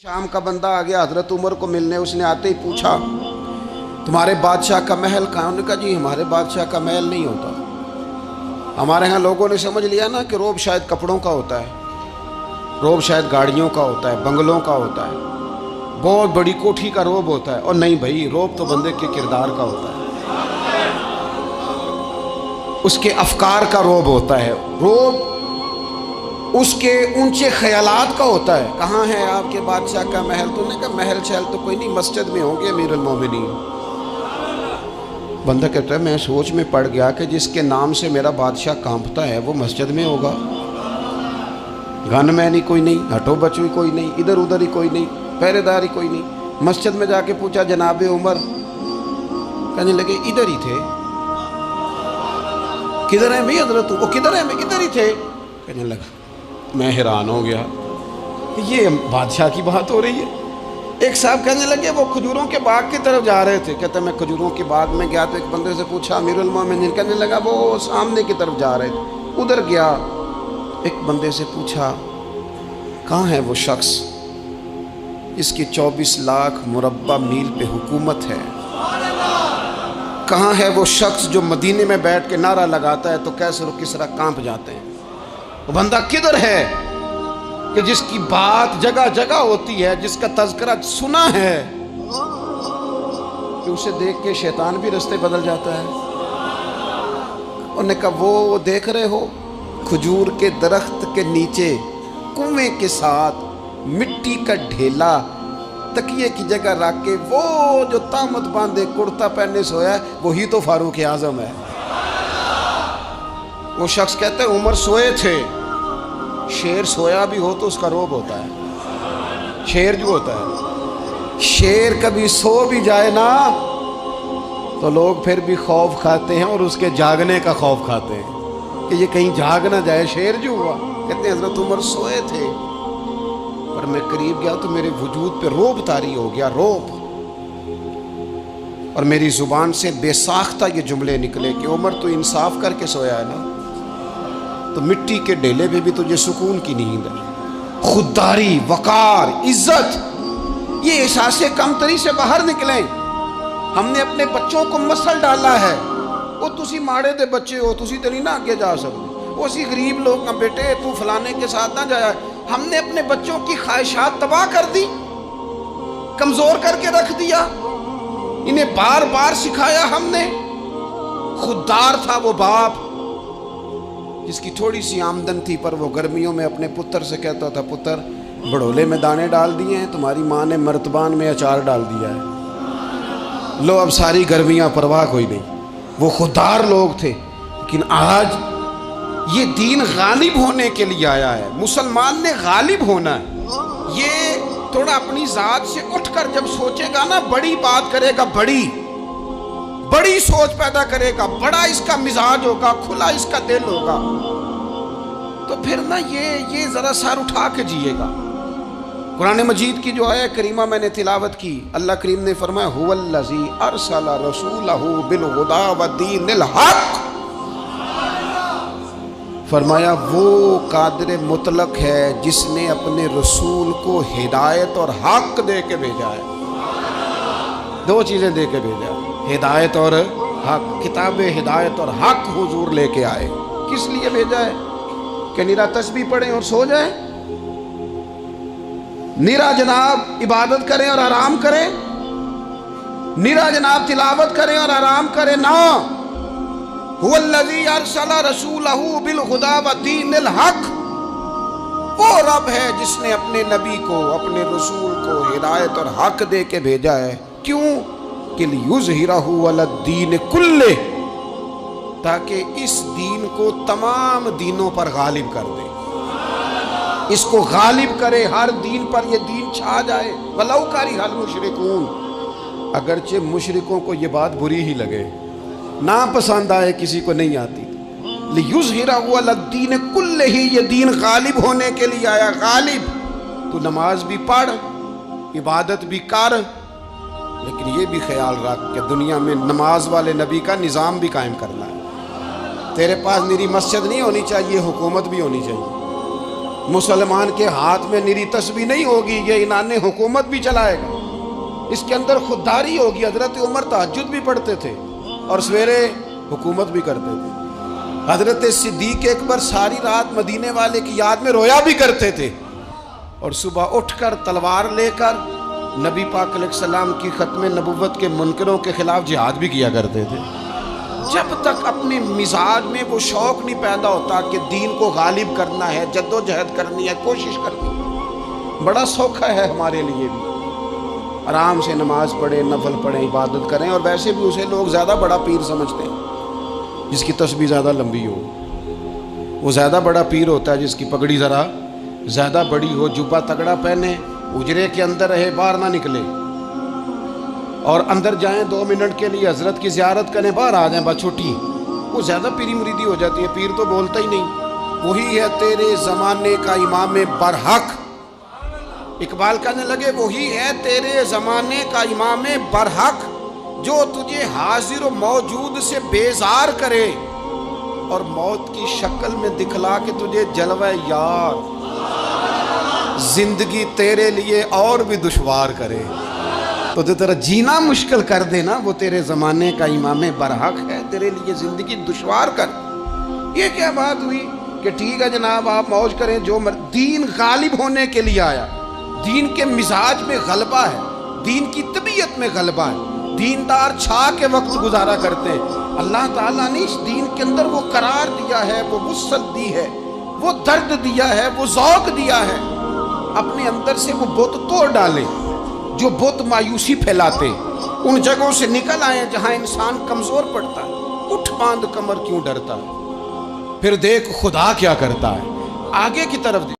شام کا بندہ آ گیا حضرت عمر کو ملنے، اس نے آتے ہی پوچھا تمہارے بادشاہ کا محل کہاں؟ انہوں نے کہا جی ہمارے بادشاہ کا محل نہیں ہوتا، ہمارے ہاں لوگوں نے سمجھ لیا نا کہ روب شاید کپڑوں کا ہوتا ہے، روب شاید گاڑیوں کا ہوتا ہے، بنگلوں کا ہوتا ہے، بہت بڑی کوٹھی کا روب ہوتا ہے۔ اور نہیں بھائی، روب تو بندے کے کردار کا ہوتا ہے، اس کے افکار کا روب ہوتا ہے، روب اس کے اونچے خیالات کا ہوتا ہے۔ کہاں ہے آپ کے بادشاہ کا محل؟ تو نے کہا محل شہل تو کوئی نہیں، مسجد میں ہوں گے امیر المومنین۔ بندہ کہتا ہے میں سوچ میں پڑ گیا کہ جس کے نام سے میرا بادشاہ کانپتا ہے وہ مسجد میں ہوگا، گن مین ہی کوئی نہیں، ہٹو بچو ہی کوئی نہیں، ادھر ادھر ہی کوئی نہیں، پہرے دار ہی کوئی نہیں۔ مسجد میں جا کے پوچھا جناب عمر، کہنے لگے ادھر ہی تھے۔ کدھر ہیں بھائی حضرت؟ وہ کدھر ہیں؟ میں ادھر ہی تھے۔ کہنے لگا میں حیران ہو گیا، یہ بادشاہ کی بات ہو رہی ہے۔ ایک صاحب کہنے لگے وہ کھجوروں کے باغ کی طرف جا رہے تھے، کہتے میں کھجوروں کے باغ میں گیا تو ایک بندے سے پوچھا امیر المومنین، کہنے لگا وہ سامنے کی طرف جا رہے تھے، ادھر گیا۔ ایک بندے سے پوچھا کہاں ہے وہ شخص جس کی 24 لاکھ مربع میل پہ حکومت ہے؟ کہاں ہے وہ شخص جو مدینے میں بیٹھ کے نعرہ لگاتا ہے تو کیسر و کسریٰ کانپ جاتے ہیں؟ وہ بندہ کدھر ہے کہ جس کی بات جگہ جگہ ہوتی ہے، جس کا تذکرہ سنا ہے کہ اسے دیکھ کے شیطان بھی رستے بدل جاتا ہے؟ انہوں نے کہا وہ دیکھ رہے ہو کھجور کے درخت کے نیچے کنویں کے ساتھ مٹی کا ڈھیلا تکیے کی جگہ رکھ کے وہ جو تامت باندھے کرتا پہنے سویا ہے وہی تو فاروق اعظم ہے۔ وہ شخص کہتے ہیں عمر سوئے تھے، شیر سویا بھی ہو تو اس کا روب ہوتا ہے، شیر جو ہوتا ہے، شیر کبھی سو بھی جائے نا تو لوگ پھر بھی خوف کھاتے ہیں اور اس کے جاگنے کا خوف کھاتے ہیں کہ یہ کہیں جاگ نہ جائے۔ شیر جو ہوا، کہتے ہیں حضرت عمر سوئے تھے پر میں قریب گیا تو میرے وجود پہ روب طاری ہو گیا، روب، اور میری زبان سے بے ساختہ یہ جملے نکلے کہ عمر تو انصاف کر کے سویا ہے نا، تو مٹی کے ڈھیلے پہ بھی تجھے سکون کی نیند ہے۔ خودداری، وقار، عزت، یہ احساس کمتری سے باہر نکلیں۔ ہم نے اپنے بچوں کو مسل ڈالا ہے، وہ تسی ماڑے دے بچے ہو، تسی تو نہیں نہ آگے جا سکتے، وہ اسی غریب لوگ کا بیٹے تو فلانے کے ساتھ نہ جایا۔ ہم نے اپنے بچوں کی خواہشات تباہ کر دی، کمزور کر کے رکھ دیا، انہیں بار بار سکھایا ہم نے۔ خوددار تھا وہ باپ جس کی تھوڑی سی آمدن تھی پر وہ گرمیوں میں اپنے پتر سے کہتا تھا پتر بڑولے میں دانے ڈال دیے ہیں، تمہاری ماں نے مرتبان میں اچار ڈال دیا ہے، لو اب ساری گرمیاں پرواہ کوئی نہیں۔ وہ خوددار لوگ تھے، لیکن آج یہ دین غالب ہونے کے لیے آیا ہے، مسلمان نے غالب ہونا ہے۔ یہ تھوڑا اپنی ذات سے اٹھ کر جب سوچے گا نا، بڑی بات کرے گا، بڑی سوچ پیدا کرے گا، بڑا اس کا مزاج ہوگا، کھلا اس کا دل ہوگا، تو پھر نا یہ ذرا سر اٹھا کے جیے گا۔ قرآن مجید کی جو آیت کریمہ میں نے تلاوت کی، اللہ کریم نے فرمایا هو الذی ارسل رسولہ بالہدی ودین الحق، فرمایا وہ قادر مطلق ہے جس نے اپنے رسول کو ہدایت اور حق دے کے بھیجا ہے۔ دو چیزیں دے کے بھیجا ہے، ہدایت اور حق۔ کتاب ہدایت اور حق حضور لے کے آئے، کس لیے بھیجا ہے؟ کہ نیرا تسبیح پڑھیں اور سو جائیں، نیرا جناب عبادت کریں اور آرام کریں، نیرا جناب تلاوت کریں اور آرام کریں، نہ۔ هو الذی ارسل رسولہ بالہدی ودین الحق، وہ رب ہے جس نے اپنے نبی کو، اپنے رسول کو ہدایت اور حق دے کے بھیجا ہے۔ کیوں؟ کہ لیظہرہ علی الدین کلہ، تاکہ اس دین کو تمام دینوں پر غالب کر دے، اس کو غالب کرے، ہر دین پر یہ دین چھا جائے۔ وَلَوْ کَرِہَ الْمُشْرِكُونَ، اگرچہ مشرکوں کو یہ بات بری ہی لگے، نا پسند آئے، کسی کو نہیں آتی، لیظہرہ علی الدین کلہ، یہ دین غالب ہونے کے لیے آیا۔ غالب تو نماز بھی پڑھ، عبادت بھی کر، لیکن یہ بھی خیال رکھ کہ دنیا میں نماز والے نبی کا نظام بھی قائم کرنا ہے۔ تیرے پاس میری مسجد نہیں ہونی چاہیے، حکومت بھی ہونی چاہیے۔ مسلمان کے ہاتھ میں نری تسبیح نہیں ہوگی، یہ انان حکومت بھی چلائے گا، اس کے اندر خودداری ہوگی۔ حضرت عمر تہجد بھی پڑھتے تھے اور سویرے حکومت بھی کرتے تھے۔ حضرت صدیق اکبر ساری رات مدینے والے کی یاد میں رویا بھی کرتے تھے، اور صبح اٹھ کر تلوار لے کر نبی پاک علیہ السلام کی ختم نبوت کے منکروں کے خلاف جہاد بھی کیا کرتے تھے۔ جب تک اپنے مزاج میں وہ شوق نہیں پیدا ہوتا کہ دین کو غالب کرنا ہے، جد و جہد کرنی ہے، کوشش کرنی ہے، بڑا سوکھا ہے ہمارے لیے بھی آرام سے نماز پڑھیں، نفل پڑھیں، عبادت کریں، اور ویسے بھی اسے لوگ زیادہ بڑا پیر سمجھتے ہیں جس کی تسبیح زیادہ لمبی ہو۔ وہ زیادہ بڑا پیر ہوتا ہے جس کی پگڑی ذرا زیادہ بڑی ہو، جبہ تگڑا پہنے، اجرے کے اندر رہے، باہر نہ نکلے، اور اندر جائیں 2 منٹ کے لیے حضرت کی زیارت کریں، باہر آ جائیں، بات چھوٹی، وہ زیادہ پیری مریدی ہو جاتی ہے۔ پیر تو بولتا ہی نہیں۔ وہی ہے تیرے زمانے کا امام برحق، اقبال کہنے لگے وہی ہے تیرے زمانے کا امام برحق، جو تجھے حاضر و موجود سے بیزار کرے اور موت کی شکل میں دکھلا کے تجھے جلوہ یار زندگی تیرے لیے اور بھی دشوار کرے۔ تو جو تیرا جینا مشکل کر دے نا، وہ تیرے زمانے کا امام برحق ہے، تیرے لیے زندگی دشوار کر۔ یہ کیا بات ہوئی کہ ٹھیک ہے جناب آپ موج کریں جو دین غالب ہونے کے لیے آیا، دین کے مزاج میں غلبہ ہے، دین کی طبیعت میں غلبہ ہے، دیندار چھا کے وقت گزارا کرتے ہیں۔ اللہ تعالیٰ نے اس دین کے اندر وہ قرار دیا ہے، وہ وسعت دی ہے، وہ درد دیا ہے، وہ ذوق دیا ہے۔ اپنے اندر سے وہ بت توڑ ڈالے جو بت مایوسی پھیلاتے، ان جگہوں سے نکل آئیں جہاں انسان کمزور پڑتا ہے۔ اٹھ باندھ کمر کیوں ڈرتا ہے، پھر دیکھ خدا کیا کرتا ہے۔ آگے کی طرف